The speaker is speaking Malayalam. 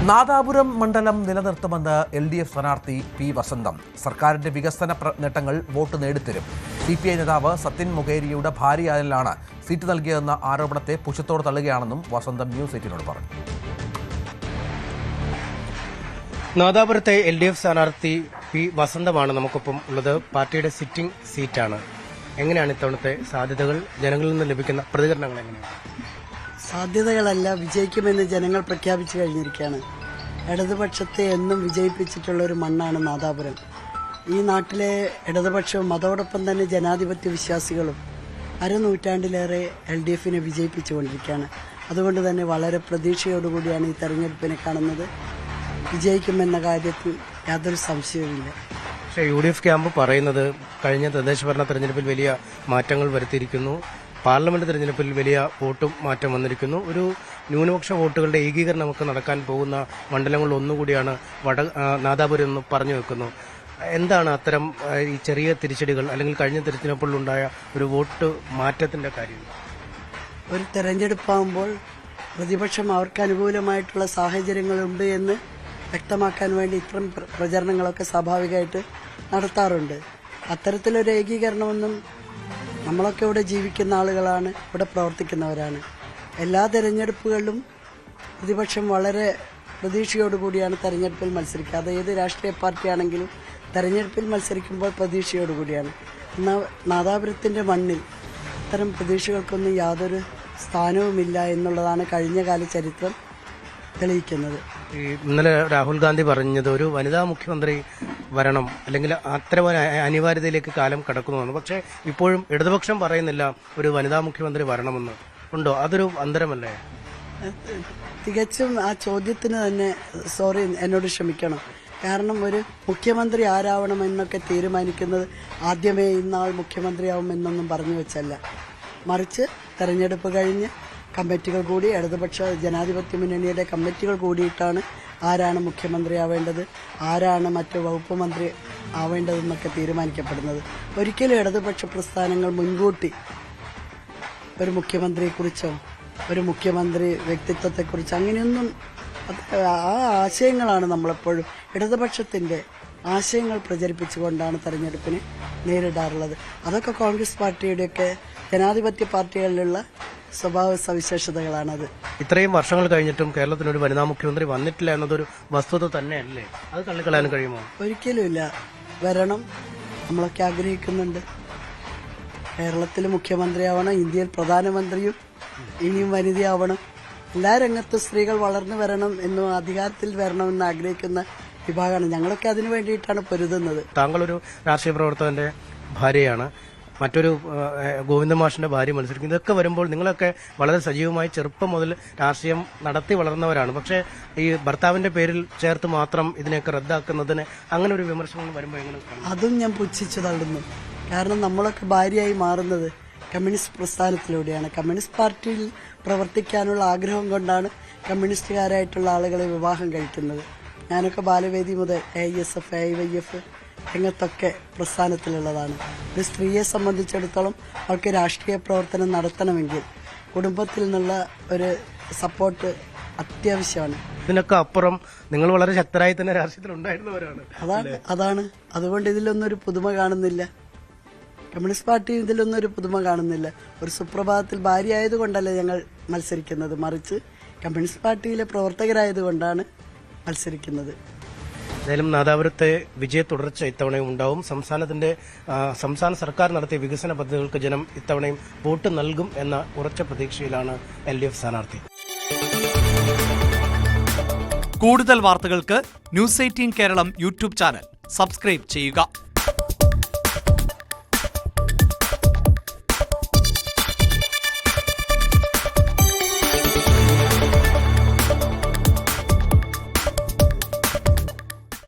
നാദാപുരം മണ്ഡലം നിലനിർത്തുമെന്ന് LDF സ്ഥാനാർത്ഥി പി വസന്തം. സർക്കാരിന്റെ വികസന നേട്ടങ്ങൾ വോട്ട് നേടിത്തരും. CPI നേതാവ് സത്യൻ മുഖേരിയുടെ ഭാര്യയാലാണ് സീറ്റ് നൽകിയതെന്ന ആരോപണത്തെ പുച്ഛത്തോടെ തള്ളുകയാണെന്നും വസന്തം ന്യൂസ് 18 പറഞ്ഞു. നാദാപുരത്തെ LDF സ്ഥാനാർത്ഥി പി വസന്തമാണ് നമുക്കൊപ്പം ഉള്ളത്. പാർട്ടിയുടെ സിറ്റിംഗ് സീറ്റാണ്. എങ്ങനെയാണ് ഇത്തവണത്തെ സാധ്യതകൾ? ജനങ്ങളിൽ നിന്ന് ലഭിക്കുന്ന പ്രതികരണങ്ങൾ എങ്ങനെയാണ്? സാധ്യതകളല്ല, വിജയിക്കുമെന്ന് ജനങ്ങൾ പ്രഖ്യാപിച്ചു കഴിഞ്ഞിരിക്കുകയാണ്. ഇടതുപക്ഷത്തെ എന്നും വിജയിപ്പിച്ചിട്ടുള്ള ഒരു മണ്ണാണ് നാദാപുരം. ഈ നാട്ടിലെ ഇടതുപക്ഷവും അതോടൊപ്പം തന്നെ ജനാധിപത്യ വിശ്വാസികളും അരനൂറ്റാണ്ടിലേറെ LDFനെ വിജയിപ്പിച്ചുകൊണ്ടിരിക്കുകയാണ്. അതുകൊണ്ട് തന്നെ വളരെ പ്രതീക്ഷയോടുകൂടിയാണ് ഈ തെരഞ്ഞെടുപ്പിനെ കാണുന്നത്. വിജയിക്കുമെന്ന കാര്യത്തിൽ യാതൊരു സംശയവുമില്ല. പക്ഷേ UDF ക്യാമ്പ് പറയുന്നത് കഴിഞ്ഞ തദ്ദേശഭരണ തെരഞ്ഞെടുപ്പിൽ വലിയ മാറ്റങ്ങൾ വരുത്തിയിരിക്കുന്നു. പാർലമെന്റ് തെരഞ്ഞെടുപ്പിൽ വലിയ വോട്ടും മാറ്റം വന്നിരിക്കുന്നു. ഒരു ന്യൂനപക്ഷ വോട്ടുകളുടെ ഏകീകരണമൊക്കെ നടക്കാൻ പോകുന്ന മണ്ഡലങ്ങളിൽ ഒന്നുകൂടിയാണ് നാദാപുരം എന്ന് പറഞ്ഞു വെക്കുന്നു. എന്താണ് അത്തരം ഈ ചെറിയ തിരിച്ചടികൾ അല്ലെങ്കിൽ കഴിഞ്ഞ തിരഞ്ഞെടുപ്പിലുണ്ടായ ഒരു വോട്ട് മാറ്റത്തിന്റെ കാര്യം? ഒരു തെരഞ്ഞെടുപ്പാകുമ്പോൾ പ്രതിപക്ഷം അവർക്ക് അനുകൂലമായിട്ടുള്ള സാഹചര്യങ്ങളുണ്ട് എന്ന് വ്യക്തമാക്കാൻ വേണ്ടി ഇത്തരം പ്രചരണങ്ങളൊക്കെ സ്വാഭാവികമായിട്ട് നടത്താറുണ്ട്. അത്തരത്തിലൊരു ഏകീകരണമൊന്നും, നമ്മളൊക്കെ ഇവിടെ ജീവിക്കുന്ന ആളുകളാണ്, ഇവിടെ പ്രവർത്തിക്കുന്നവരാണ്. എല്ലാ തെരഞ്ഞെടുപ്പുകളിലും പ്രതിപക്ഷം വളരെ പ്രതീക്ഷയോടുകൂടിയാണ് തെരഞ്ഞെടുപ്പിൽ മത്സരിക്കുക. അത് ഏത് രാഷ്ട്രീയ പാർട്ടിയാണെങ്കിലും തെരഞ്ഞെടുപ്പിൽ മത്സരിക്കുമ്പോൾ പ്രതീക്ഷയോടുകൂടിയാണ്. എന്നാൽ നാദാപുരത്തിന്റെ മണ്ണിൽ ഇത്തരം പ്രതീക്ഷകൾക്കൊന്നും യാതൊരു സ്ഥാനവുമില്ല എന്നുള്ളതാണ് കഴിഞ്ഞകാല ചരിത്രം തെളിയിക്കുന്നത്. ഇന്നലെ രാഹുൽ ഗാന്ധി പറഞ്ഞത് ഒരു വനിതാ മുഖ്യമന്ത്രി വരണം, അല്ലെങ്കിൽ അത്തരം അനിവാര്യതയിലേക്ക് കാലം കടക്കുന്നു. പക്ഷേ ഇപ്പോഴും ഇടതുപക്ഷം പറയുന്നില്ല ഒരു വനിതാ മുഖ്യമന്ത്രി വരണമെന്ന്. ഉണ്ടോ? അതൊരു അന്തരമല്ലേ? തികച്ചും ആ ചോദ്യത്തിന് തന്നെ സോറി, എന്നോട് ക്ഷമിക്കണം. കാരണം ഒരു മുഖ്യമന്ത്രി ആരാവണമെന്നൊക്കെ തീരുമാനിക്കുന്നത് ആദ്യമേ ഇന്നാൾ മുഖ്യമന്ത്രിയാവുമെന്നൊന്നും പറഞ്ഞു വെച്ചല്ല. മറിച്ച് തെരഞ്ഞെടുപ്പ് കഴിഞ്ഞ് കമ്മിറ്റികൾ കൂടി, ഇടതുപക്ഷ ജനാധിപത്യ മുന്നണിയുടെ കമ്മിറ്റികൾ കൂടിയിട്ടാണ് ആരാണ് മുഖ്യമന്ത്രിയാവേണ്ടത്, ആരാണ് മറ്റു വകുപ്പ് മന്ത്രി ആവേണ്ടതെന്നൊക്കെ തീരുമാനിക്കപ്പെടുന്നത്. ഒരിക്കലും ഇടതുപക്ഷ പ്രസ്ഥാനങ്ങൾ മുൻകൂട്ടി ഒരു മുഖ്യമന്ത്രിയെക്കുറിച്ചോ ഒരു മുഖ്യമന്ത്രി വ്യക്തിത്വത്തെക്കുറിച്ചോ അങ്ങനെയൊന്നും, ആ ആശയങ്ങളാണ് നമ്മളെപ്പോഴും ഇടതുപക്ഷത്തിന്റെ ആശയങ്ങൾ പ്രചരിപ്പിച്ചുകൊണ്ടാണ് തെരഞ്ഞെടുപ്പിനെ നേരിടാറുള്ളത്. അതൊക്കെ കോൺഗ്രസ് പാർട്ടിയുടെയൊക്കെ ജനാധിപത്യ പാർട്ടികളിലുള്ള സ്വഭാവ സവിശേഷതകളാണത്. ഇത്രയും വർഷങ്ങൾ കഴിഞ്ഞിട്ടും കേരളത്തിനൊരു വനിതാ മുഖ്യമന്ത്രി വന്നിട്ടില്ല എന്നതൊരു വസ്തുത തന്നെയല്ലേ? അത് തള്ളിക്കളയാൻ കഴിയുമോ? ഒരിക്കലുമില്ല. വരണം, നമ്മളൊക്കെ ആഗ്രഹിക്കുന്നുണ്ട്. കേരളത്തിൽ മുഖ്യമന്ത്രിയാവണം, ഇന്ത്യയിൽ പ്രധാനമന്ത്രിയും ഇനിയും വനിതയാവണം. എല്ലാ രംഗത്തും സ്ത്രീകൾ വളർന്നു വരണം എന്നും അധികാരത്തിൽ വരണമെന്ന് ആഗ്രഹിക്കുന്ന വിഭാഗമാണ്. ഞങ്ങളൊക്കെ അതിനു വേണ്ടിയിട്ടാണ് പൊരുതുന്നത്. താങ്കളൊരു രാഷ്ട്രീയ പ്രവർത്തകന്റെ ഭാര്യയാണ്, മറ്റൊരു ഗോവിന്ദമാഷിന്റെ ഭാര്യ മത്സരിക്കുന്നത്. ഇതൊക്കെ വരുമ്പോൾ നിങ്ങളൊക്കെ വളരെ സജീവമായി ചെറുപ്പം മുതൽ രാഷ്ട്രീയം നടത്തി വളർന്നവരാണ്. പക്ഷേ ഈ ഭർത്താവിന്റെ പേരിൽ ചേർത്ത് മാത്രം ഇതിനെയൊക്കെ റദ്ദാക്കുന്നതിന് അങ്ങനെ ഒരു വിമർശനം വരുമ്പോൾ എങ്ങനെ? അതും ഞാൻ പുച്ഛിച്ചു തള്ളുന്നു. കാരണം നമ്മളൊക്കെ ഭാര്യയായി മാറുന്നത് കമ്മ്യൂണിസ്റ്റ് പ്രസ്ഥാനത്തിലൂടെയാണ്. കമ്മ്യൂണിസ്റ്റ് പാർട്ടിയിൽ പ്രവർത്തിക്കാനുള്ള ആഗ്രഹം കൊണ്ടാണ് കമ്മ്യൂണിസ്റ്റുകാരായിട്ടുള്ള ആളുകളെ വിവാഹം കഴിക്കുന്നത്. ഞാനൊക്കെ ബാലവേദി മുതൽ AISF, AIYF രംഗത്തൊക്കെ പ്രസ്ഥാനത്തിലുള്ളതാണ്. ഒരു സ്ത്രീയെ സംബന്ധിച്ചിടത്തോളം അവർക്ക് രാഷ്ട്രീയ പ്രവർത്തനം നടത്തണമെങ്കിൽ കുടുംബത്തിൽ നിന്നുള്ള ഒരു സപ്പോർട്ട് അത്യാവശ്യമാണ്. ഇതിനൊക്കെ അപ്പുറം നിങ്ങൾ വളരെ ശക്തരായി തന്നെ രാഷ്ട്രീയത്തിൽ ഉണ്ടായിരുന്നവരാണ്. അതാണ് അതുകൊണ്ട് ഇതിലൊന്നും ഒരു പുതുമ കാണുന്നില്ല. കമ്മ്യൂണിസ്റ്റ് പാർട്ടി ഇതിലൊന്നും ഒരു പുതുമ കാണുന്നില്ല. ഒരു സുപ്രഭാതത്തിൽ ഭാര്യ ആയതുകൊണ്ടല്ല ഞങ്ങൾ മത്സരിക്കുന്നത്, മറിച്ച് കമ്മ്യൂണിസ്റ്റ് പാർട്ടിയിലെ പ്രവർത്തകരായതുകൊണ്ടാണ് മത്സരിക്കുന്നത്. ഏതായാലും നാദാപുരത്തെ വിജയ തുടർച്ച ഇത്തവണയും ഉണ്ടാവും. സംസ്ഥാന സർക്കാർ നടത്തിയ വികസന പദ്ധതികൾക്ക് ജനം ഇത്തവണയും വോട്ട് നൽകും എന്ന ഉറച്ച പ്രതീക്ഷയിലാണ് LDF സ്ഥാനാർത്ഥി. കൂടുതൽ വാർത്തകൾക്ക് News 18 Keralam YouTube channel subscribe ചെയ്യുക.